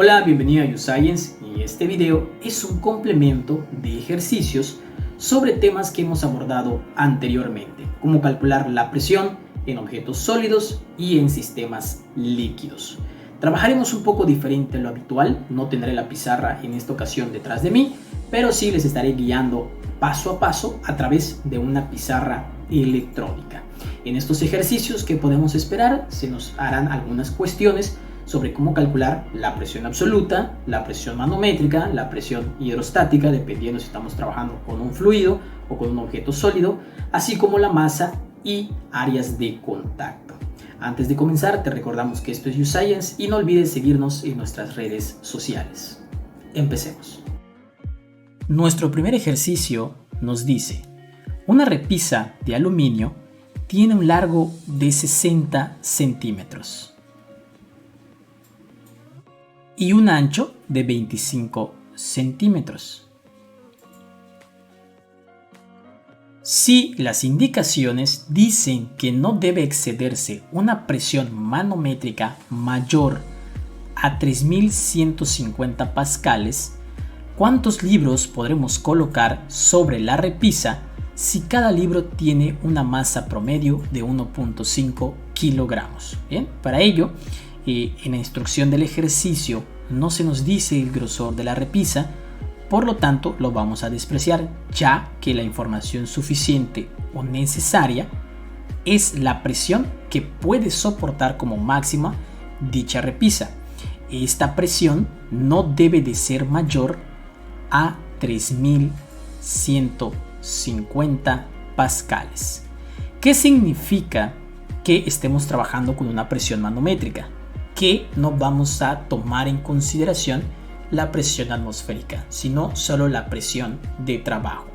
Hola, bienvenido a YouScience y este video es un complemento de ejercicios sobre temas que hemos abordado anteriormente, como calcular la presión en objetos sólidos y en sistemas líquidos. Trabajaremos un poco diferente a lo habitual, no tendré la pizarra en esta ocasión detrás de mí, pero sí les estaré guiando paso a paso a través de una pizarra electrónica. En estos ejercicios, ¿qué podemos esperar? Se nos harán algunas cuestiones sobre cómo calcular la presión absoluta, la presión manométrica, la presión hidrostática, dependiendo si estamos trabajando con un fluido o con un objeto sólido, así como la masa y áreas de contacto. Antes de comenzar, te recordamos que esto es YouScience y no olvides seguirnos en nuestras redes sociales. Empecemos. Nuestro primer ejercicio nos dice: una repisa de aluminio tiene un largo de 60 centímetros y un ancho de 25 centímetros. Si las indicaciones dicen que no debe excederse una presión manométrica mayor a 3150 pascales, ¿cuántos libros podremos colocar sobre la repisa si cada libro tiene una masa promedio de 1.5 kilogramos? Bien, para ello, en la instrucción del ejercicio no se nos dice el grosor de la repisa, por lo tanto lo vamos a despreciar, ya que la información suficiente o necesaria es la presión que puede soportar como máxima dicha repisa. Esta presión no debe de ser mayor a 3150 pascales. ¿Qué significa que estemos trabajando con una presión manométrica? Que no vamos a tomar en consideración la presión atmosférica, sino solo la presión de trabajo.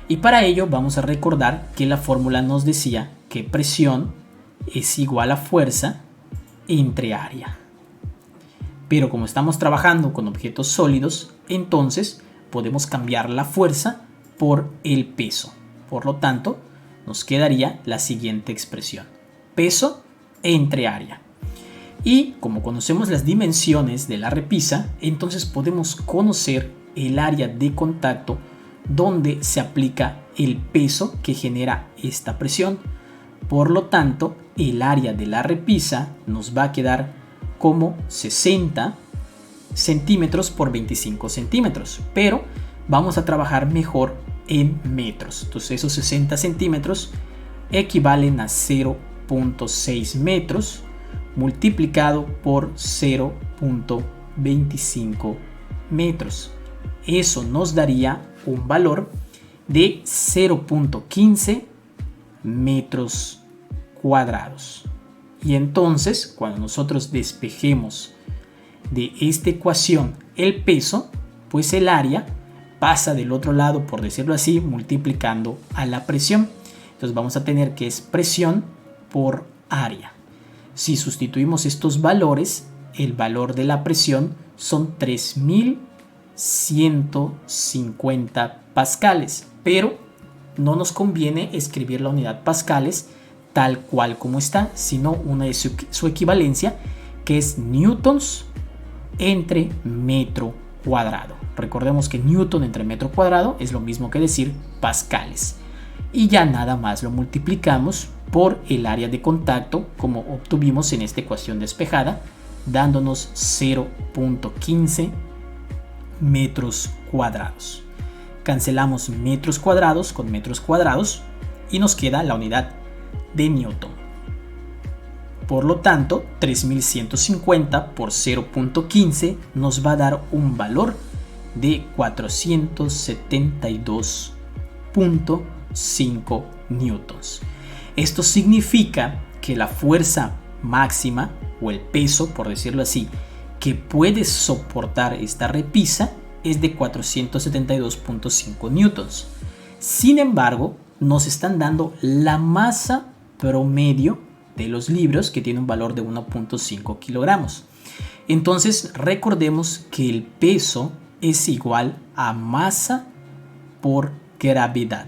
Y para ello vamos a recordar que la fórmula nos decía que presión es igual a fuerza entre área. Pero como estamos trabajando con objetos sólidos, entonces podemos cambiar la fuerza por el peso. Por lo tanto, nos quedaría la siguiente expresión: peso entre área. Y como conocemos las dimensiones de la repisa, entonces podemos conocer el área de contacto donde se aplica el peso que genera esta presión. Por lo tanto, el área de la repisa nos va a quedar como 60 centímetros por 25 centímetros, pero vamos a trabajar mejor en metros. Entonces esos 60 centímetros equivalen a 0.6 metros multiplicado por 0.25 metros. Eso nos daría un valor de 0.15 metros cuadrados. Y entonces, cuando nosotros despejemos de esta ecuación el peso, pues el área pasa del otro lado, por decirlo así, multiplicando a la presión. Entonces vamos a tener que es presión por área. Si sustituimos estos valores, el valor de la presión son 3150 pascales, pero no nos conviene escribir la unidad pascales tal cual como está, sino una de su equivalencia, que es newtons entre metro cuadrado. Recordemos que newton entre metro cuadrado es lo mismo que decir pascales. Y ya nada más lo multiplicamos por el área de contacto, como obtuvimos en esta ecuación despejada, dándonos 0.15 metros cuadrados. Cancelamos metros cuadrados con metros cuadrados y nos queda la unidad de newton. Por lo tanto, 3150 por 0.15 nos va a dar un valor de 472.5 newtons. Esto significa que la fuerza máxima, o el peso, por decirlo así, que puede soportar esta repisa es de 472.5 newtons. Sin embargo, nos están dando la masa promedio de los libros, que tiene un valor de 1.5 kilogramos. Entonces, recordemos que el peso es igual a masa por gravedad.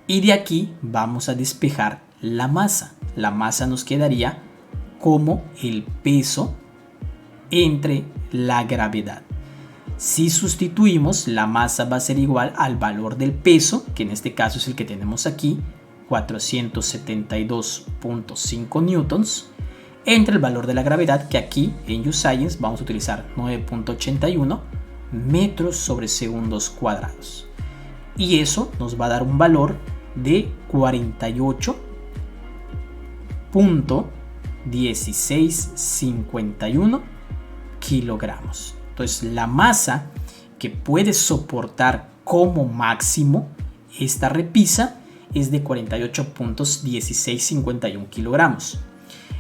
Y de aquí vamos a despejar la masa. La masa nos quedaría como el peso entre la gravedad. Si sustituimos, la masa va a ser igual al valor del peso, que en este caso es el que tenemos aquí, 472.5 newtons, entre el valor de la gravedad, que aquí en YouScience vamos a utilizar 9.81 metros sobre segundos cuadrados. Y eso nos va a dar un valor de 48.1651 kilogramos. Entonces la masa que puede soportar como máximo esta repisa es de 48.1651 kilogramos.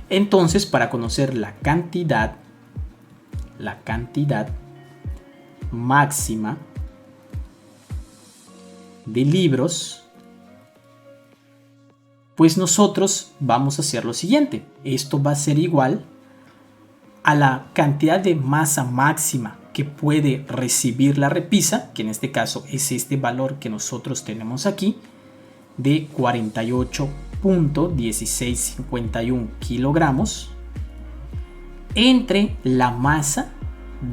Entonces, para conocer la cantidad máxima de libros, pues nosotros vamos a hacer lo siguiente. Esto va a ser igual a la cantidad de masa máxima que puede recibir la repisa, que en este caso es este valor que nosotros tenemos aquí, de 48.1651 kilogramos, entre la masa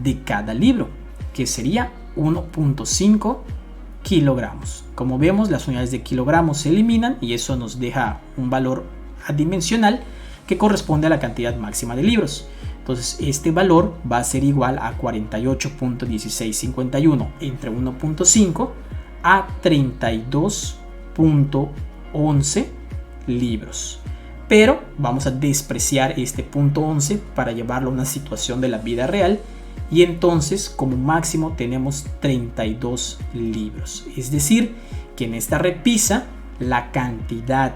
de cada libro, que sería 1.5 kilogramos. Como vemos, las unidades de kilogramos se eliminan y eso nos deja un valor adimensional que corresponde a la cantidad máxima de libros. Entonces este valor va a ser igual a 48.1651 entre 1.5 a 32.11 libros. Pero vamos a despreciar este punto 11 para llevarlo a una situación de la vida real. Y entonces como máximo tenemos 32 libros. Es decir, que en esta repisa la cantidad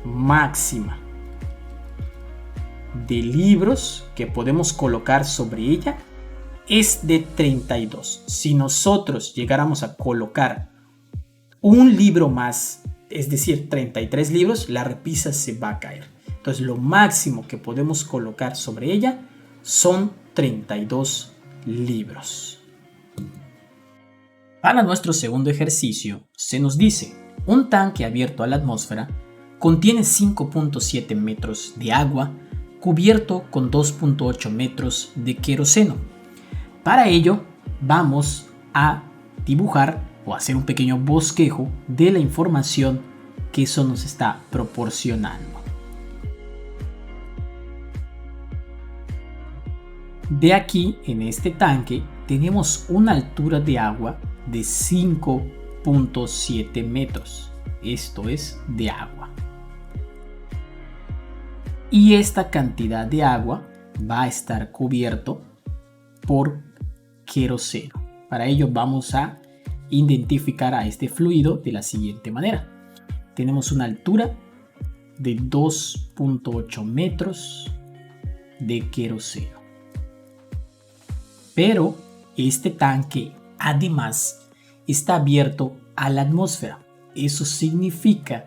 máxima de libros que podemos colocar sobre ella es de 32. Si nosotros llegáramos a colocar un libro más, es decir, 33 libros, la repisa se va a caer. Entonces lo máximo que podemos colocar sobre ella son 32 libros. Para nuestro segundo ejercicio se nos dice: un tanque abierto a la atmósfera contiene 5.7 metros de agua cubierto con 2.8 metros de queroseno. Para ello vamos a dibujar o hacer un pequeño bosquejo de la información que eso nos está proporcionando. De aquí, en este tanque, tenemos una altura de agua de 5.7 metros. Esto es de agua. Y esta cantidad de agua va a estar cubierto por queroseno. Para ello vamos a identificar a este fluido de la siguiente manera. Tenemos una altura de 2.8 metros de queroseno. Pero este tanque además está abierto a la atmósfera. Eso significa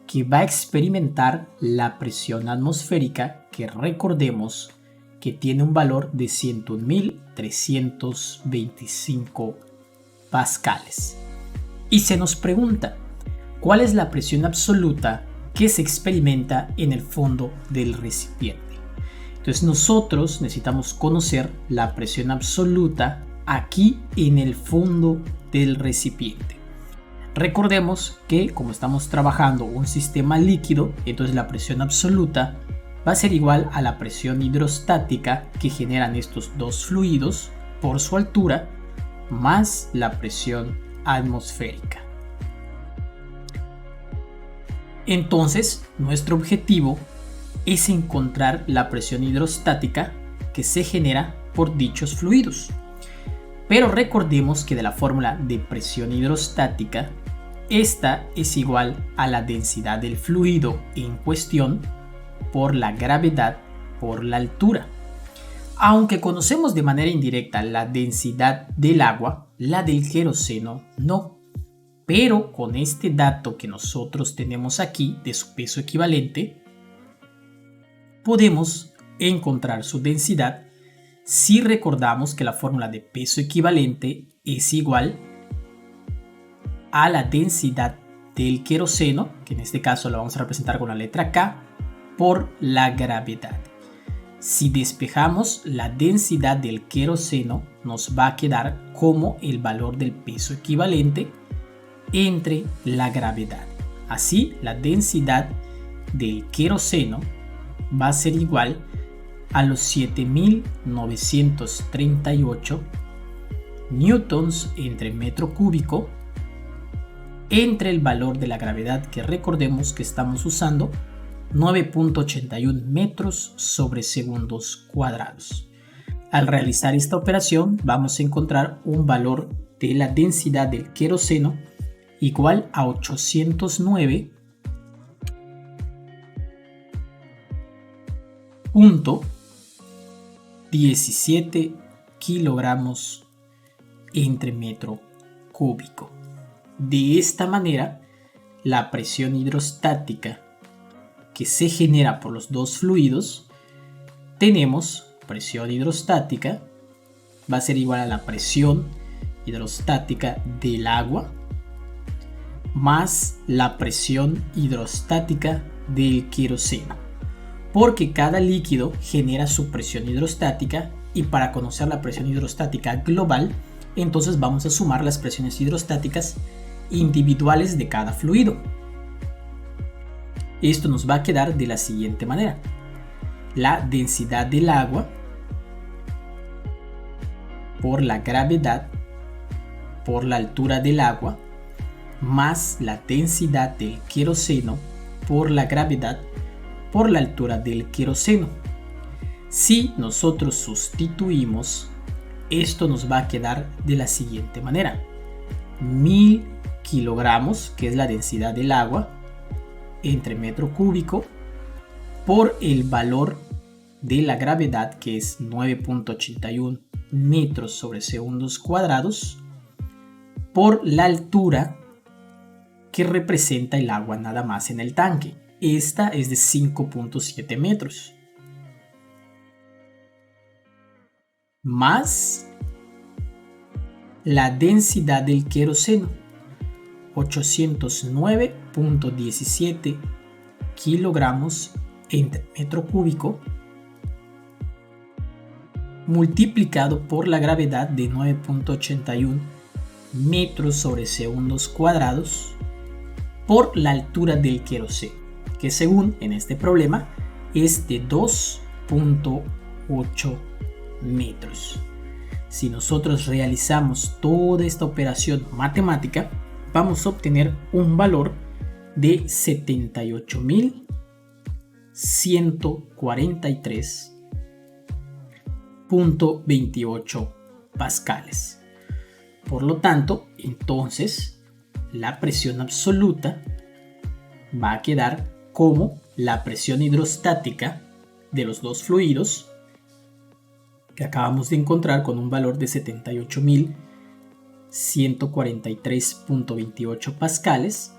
que va a experimentar la presión atmosférica, que recordemos que tiene un valor de 101.325 pascales. Y se nos pregunta, ¿cuál es la presión absoluta que se experimenta en el fondo del recipiente? Entonces nosotros necesitamos conocer la presión absoluta aquí en el fondo del recipiente. Recordemos que como estamos trabajando un sistema líquido, entonces la presión absoluta va a ser igual a la presión hidrostática que generan estos dos fluidos por su altura más la presión atmosférica. Entonces nuestro objetivo es encontrar la presión hidrostática que se genera por dichos fluidos. Pero recordemos que de la fórmula de presión hidrostática, esta es igual a la densidad del fluido en cuestión por la gravedad por la altura. Aunque conocemos de manera indirecta la densidad del agua, la del queroseno no. Pero con este dato que nosotros tenemos aquí de su peso equivalente, podemos encontrar su densidad si recordamos que la fórmula de peso equivalente es igual a la densidad del queroseno, que en este caso lo vamos a representar con la letra K, por la gravedad. Si despejamos la densidad del queroseno, nos va a quedar como el valor del peso equivalente entre la gravedad. Así, la densidad del queroseno va a ser igual a los 7.938 newtons entre metro cúbico entre el valor de la gravedad, que recordemos que estamos usando 9.81 metros sobre segundos cuadrados. Al realizar esta operación vamos a encontrar un valor de la densidad del queroseno igual a 809.17 kilogramos entre metro cúbico. De esta manera, la presión hidrostática que se genera por los dos fluidos, tenemos presión hidrostática, va a ser igual a la presión hidrostática del agua más la presión hidrostática del queroseno, porque cada líquido genera su presión hidrostática, y para conocer la presión hidrostática global, entonces vamos a sumar las presiones hidrostáticas individuales de cada fluido. Esto nos va a quedar de la siguiente manera: la densidad del agua por la gravedad por la altura del agua más la densidad del queroseno por la gravedad por la altura del queroseno. Si nosotros sustituimos, esto nos va a quedar de la siguiente manera: 1000 kilogramos, que es la densidad del agua, entre metro cúbico, por el valor de la gravedad, que es 9.81 metros sobre segundos cuadrados, por la altura que representa el agua nada más en el tanque. Esta es de 5.7 metros. Más la densidad del queroseno, 809.17 kilogramos entre metro cúbico, multiplicado por la gravedad de 9.81 metros sobre segundos cuadrados, por la altura del queroseno, que según en este problema es de 2.8 metros. Si nosotros realizamos toda esta operación matemática, vamos a obtener un valor de 78.143.28 pascales. Por lo tanto, entonces, la presión absoluta va a quedar como la presión hidrostática de los dos fluidos, que acabamos de encontrar con un valor de 78.143.28 pascales,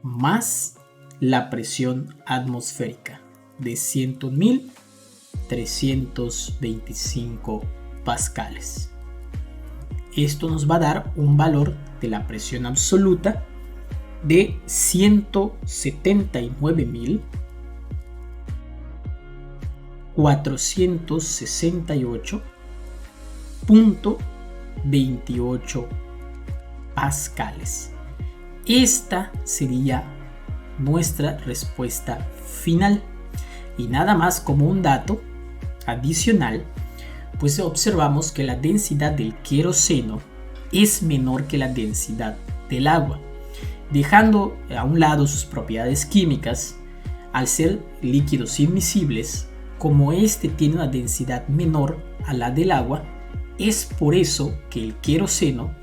más la presión atmosférica de 100.325 pascales. Esto nos va a dar un valor de la presión absoluta de 179.468.28 pascales. Esta sería nuestra respuesta final. Y nada más como un dato adicional, pues observamos que la densidad del queroseno es menor que la densidad del agua, dejando a un lado sus propiedades químicas. Al ser líquidos inmiscibles, como este tiene una densidad menor a la del agua, es por eso que el queroseno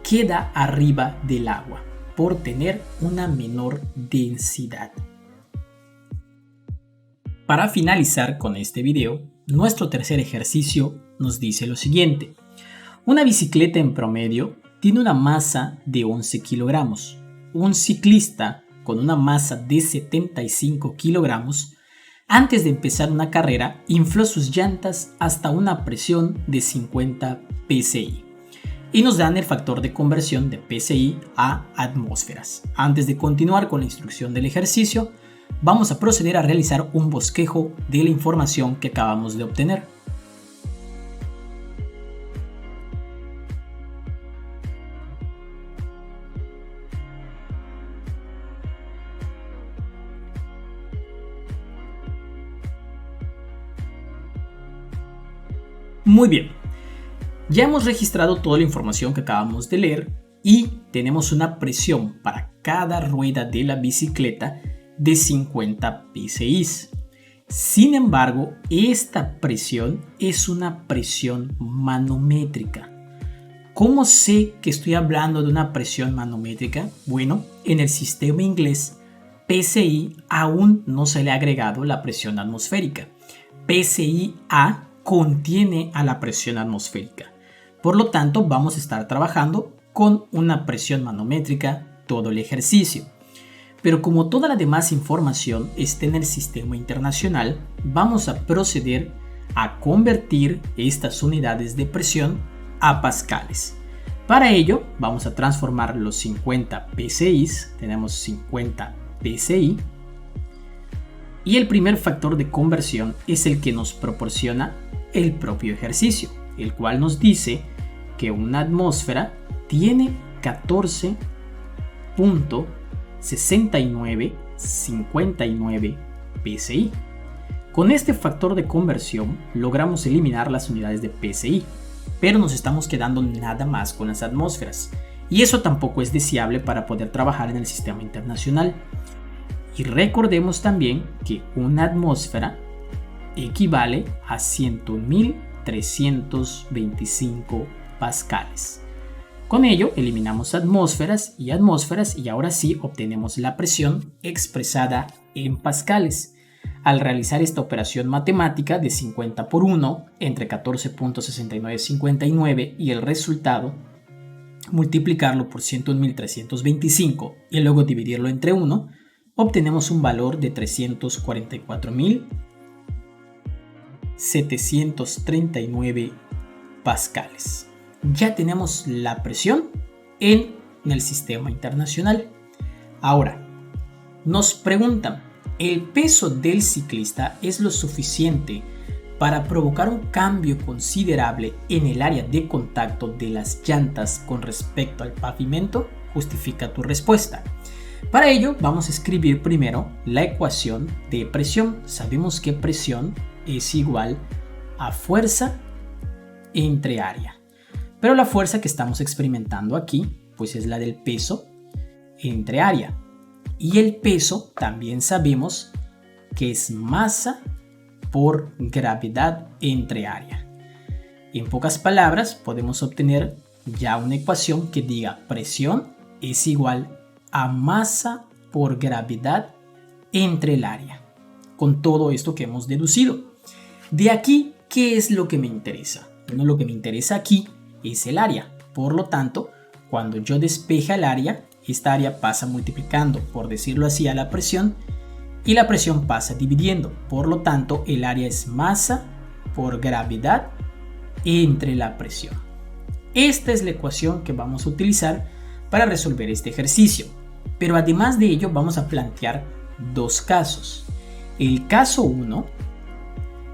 queda arriba del agua, por tener una menor densidad. Para finalizar con este video, nuestro tercer ejercicio nos dice lo siguiente: una bicicleta en promedio tiene una masa de 11 kilogramos. Un ciclista con una masa de 75 kilogramos, antes de empezar una carrera, infló sus llantas hasta una presión de 50 psi. Y nos dan el factor de conversión de psi a atmósferas. Antes de continuar con la instrucción del ejercicio, vamos a proceder a realizar un bosquejo de la información que acabamos de obtener. Muy bien, ya hemos registrado toda la información que acabamos de leer y tenemos una presión para cada rueda de la bicicleta de 50 psi. Sin embargo, esta presión es una presión manométrica. ¿Cómo sé que estoy hablando de una presión manométrica? Bueno, en el sistema inglés, PSI aún no se le ha agregado la presión atmosférica. PSI-A contiene a la presión atmosférica. Por lo tanto, vamos a estar trabajando con una presión manométrica todo el ejercicio. Pero como toda la demás información está en el sistema internacional, vamos a proceder a convertir estas unidades de presión a pascales. Para ello, vamos a transformar los 50 psi, tenemos 50 psi, y el primer factor de conversión es el que nos proporciona el propio ejercicio, el cual nos dice que una atmósfera tiene 14.6959 psi. Con este factor de conversión logramos eliminar las unidades de psi, pero nos estamos quedando nada más con las atmósferas, y eso tampoco es deseable para poder trabajar en el sistema internacional. Y recordemos también que una atmósfera equivale a 100.325 pascales. Con ello eliminamos atmósferas y ahora sí obtenemos la presión expresada en pascales. Al realizar esta operación matemática de 50 por 1 entre 14.6959 y el resultado, multiplicarlo por 101.325 y luego dividirlo entre 1, obtenemos un valor de 344.739 pascales. Ya tenemos la presión en el sistema internacional. Ahora, nos preguntan, ¿el peso del ciclista es lo suficiente para provocar un cambio considerable en el área de contacto de las llantas con respecto al pavimento? Justifica tu respuesta. Para ello vamos a escribir primero la ecuación de presión. Sabemos que presión es igual a fuerza entre área. Pero la fuerza que estamos experimentando aquí pues es la del peso entre área. Y el peso también sabemos que es masa por gravedad entre área. En pocas palabras podemos obtener ya una ecuación que diga presión es igual a masa por gravedad entre el área, con todo esto que hemos deducido. De aquí, ¿qué es lo que me interesa? Bueno, lo que me interesa aquí es el área. Por lo tanto, cuando yo despeje el área, esta área pasa multiplicando, por decirlo así, a la presión, y la presión pasa dividiendo. Por lo tanto, el área es masa por gravedad entre la presión. Esta es la ecuación que vamos a utilizar para resolver este ejercicio. Pero además de ello vamos a plantear dos casos. El caso 1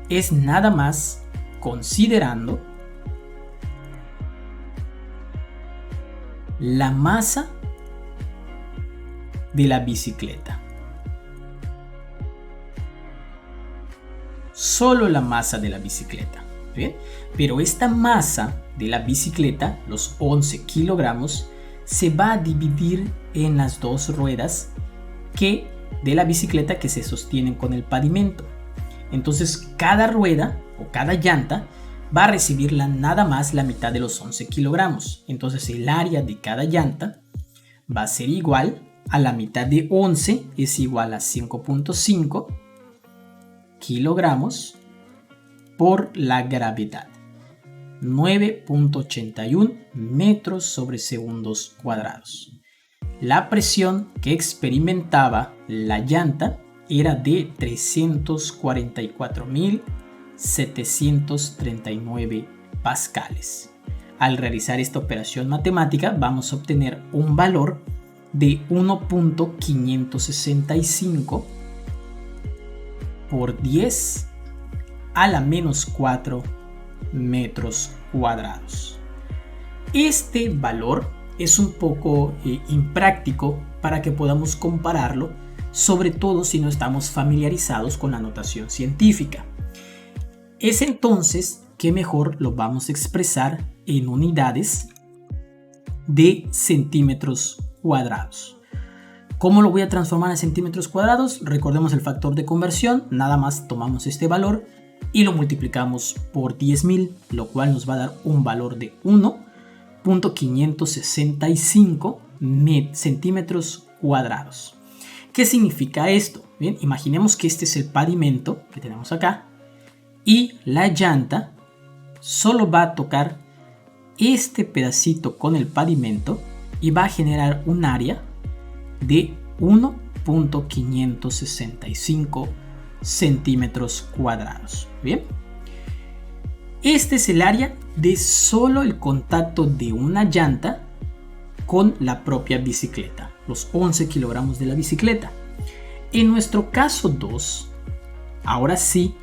es nada más considerando la masa de la bicicleta. Solo la masa de la bicicleta. ¿Bien? Pero esta masa de la bicicleta, los 11 kilogramos, se va a dividir en las dos ruedas de la bicicleta que se sostienen con el pavimento. Entonces cada rueda o cada llanta va a recibir nada más la mitad de los 11 kilogramos. Entonces el área de cada llanta va a ser igual a la mitad de 11, es igual a 5.5 kilogramos por la gravedad. 9.81 metros sobre segundos cuadrados. La presión que experimentaba la llanta era de 344.739 pascales. Al realizar esta operación matemática vamos a obtener un valor de 1.565 por 10 a la menos 4 metros cuadrados. Este valor es un poco impráctico para que podamos compararlo, sobre todo si no estamos familiarizados con la notación científica. Es entonces que mejor lo vamos a expresar en unidades de centímetros cuadrados. ¿Cómo lo voy a transformar en centímetros cuadrados? Recordemos el factor de conversión, nada más tomamos este valor y lo multiplicamos por 10.000, lo cual nos va a dar un valor de 1.565 centímetros cuadrados. ¿Qué significa esto? Bien, imaginemos que este es el pavimento que tenemos acá y la llanta solo va a tocar este pedacito con el pavimento y va a generar un área de 1.565 centímetros cuadrados. Bien, este es el área de solo el contacto de una llanta con la propia bicicleta, los 11 kilogramos de la bicicleta. En nuestro caso 2, ahora sí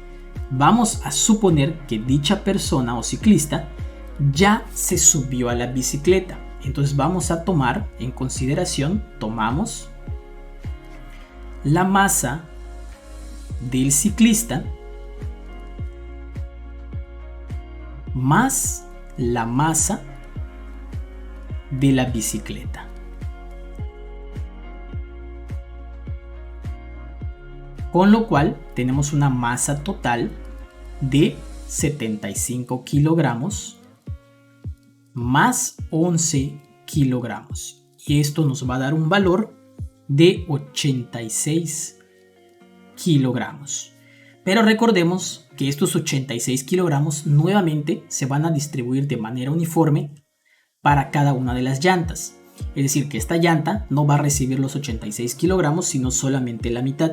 vamos a suponer que dicha persona o ciclista ya se subió a la bicicleta. Entonces vamos a tomar en consideración, tomamos la masa del ciclista más la masa de la bicicleta. Con lo cual tenemos una masa total de 75 kilogramos más 11 kilogramos. Y esto nos va a dar un valor de 86 kilogramos. Pero recordemos que estos 86 kilogramos nuevamente se van a distribuir de manera uniforme para cada una de las llantas. Es decir, que esta llanta no va a recibir los 86 kilogramos, sino solamente la mitad.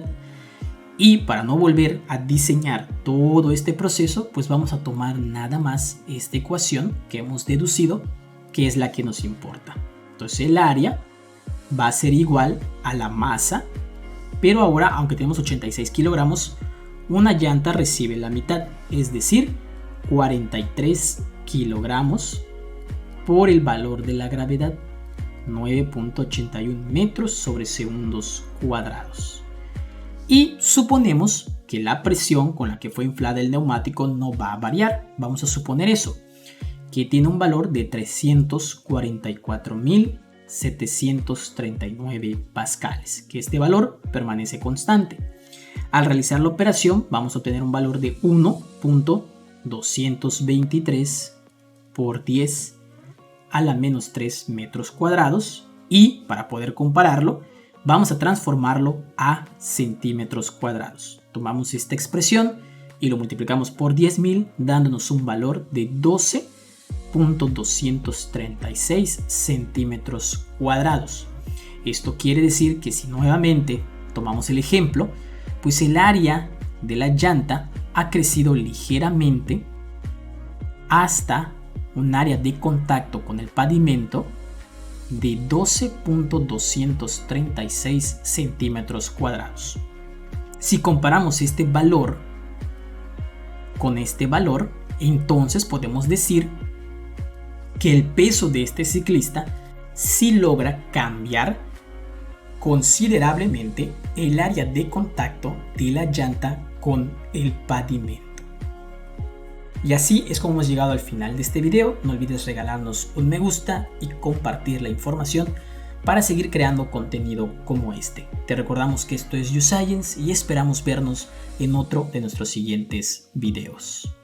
Y para no volver a diseñar todo este proceso, pues vamos a tomar nada más esta ecuación que hemos deducido, que es la que nos importa. Entonces el área va a ser igual a la masa, pero ahora, aunque tenemos 86 kilogramos, una llanta recibe la mitad, es decir, 43 kilogramos por el valor de la gravedad, 9.81 metros sobre segundos cuadrados. Y suponemos que la presión con la que fue inflada el neumático no va a variar. Vamos a suponer eso, que tiene un valor de 344.739 pascales, que este valor permanece constante. Al realizar la operación vamos a obtener un valor de 1.223 por 10 a la menos 3 metros cuadrados, y para poder compararlo vamos a transformarlo a centímetros cuadrados. Tomamos esta expresión y lo multiplicamos por 10.000, dándonos un valor de 12.236 centímetros cuadrados. Esto quiere decir que si nuevamente tomamos el ejemplo, pues el área de la llanta ha crecido ligeramente hasta un área de contacto con el pavimento de 12.236 centímetros cuadrados. Si comparamos este valor con este valor, entonces podemos decir que el peso de este ciclista sí logra cambiar considerablemente el área de contacto de la llanta con el pavimento. Y así es como hemos llegado al final de este video. No olvides regalarnos un me gusta y compartir la información para seguir creando contenido como este. Te recordamos que esto es YouScience y esperamos vernos en otro de nuestros siguientes videos.